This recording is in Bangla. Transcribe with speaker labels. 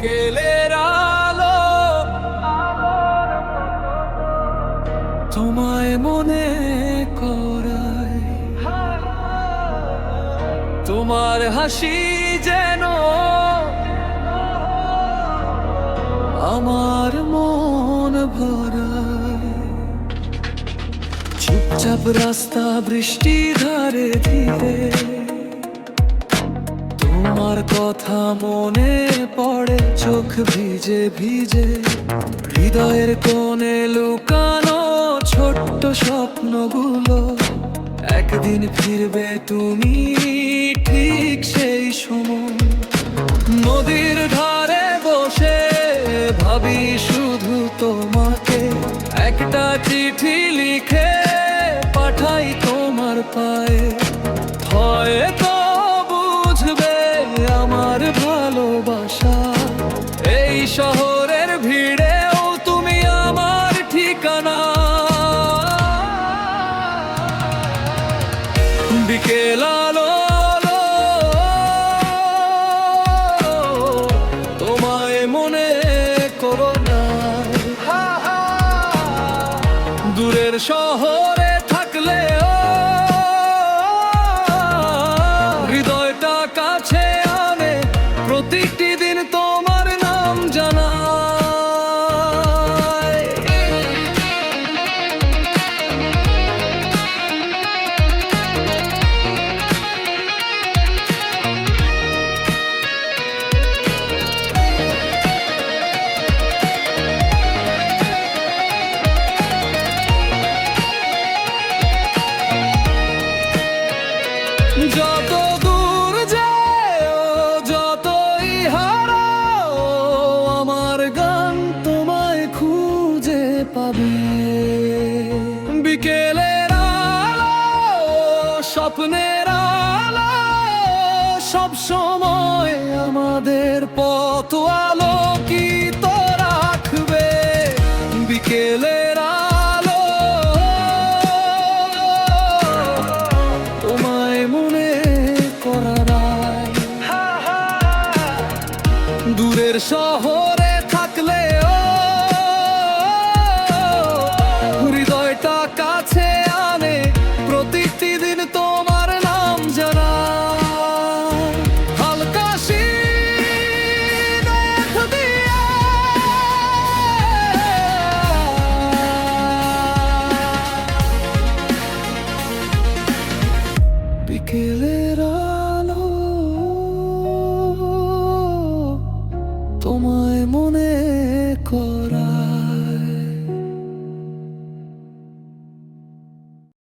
Speaker 1: বিকেলের আলো তোমায় মনে করায়, তোমার হাসি যেন আমার মন ভরায়। চুপচাপ রাস্তা বৃষ্টি ধারে ধীরে তোমার কথা মনে পড়ে, চোখ ভিজে ভিজে হৃদয়ের কোণে লুকানো ছোট্ট স্বপ্নগুলো। একদিন ফিরবে তুমি ঠিক সেই সময়, নদীর ধারে বসে ভাবি শুধু তোমাকে, একটা চিঠি লিখে পাঠাই তোমার পায়ে। হয়তো বুঝবে আমার ভালোবাসা, এই শহরের ভিড়েও তুমি আমার ঠিকানা। বিকেল আলো তোমায় মনে করো না, দূরের শহরে থাকলেও হৃদয়টা কাছে আনে, প্রতিটি দিন তোমার নাম জানায়। যত দূর যাও, যতই হারাও, আমার গান তোমায় খুঁজে পাবে। বিকেলের আলো, স্বপ্নের আলো, সব সময় আমাদের পথ আলোকিত রাখবে। বিকেলের আলো তোমায় মনে করায়, দূরের শহরে থাকলেও হৃদয়টা কাছে আনে, প্রতিটি দিন তোমার নাম জানায়। হালকা শীত দিয়ে বিকেলের আলো তোমায় মনে করা।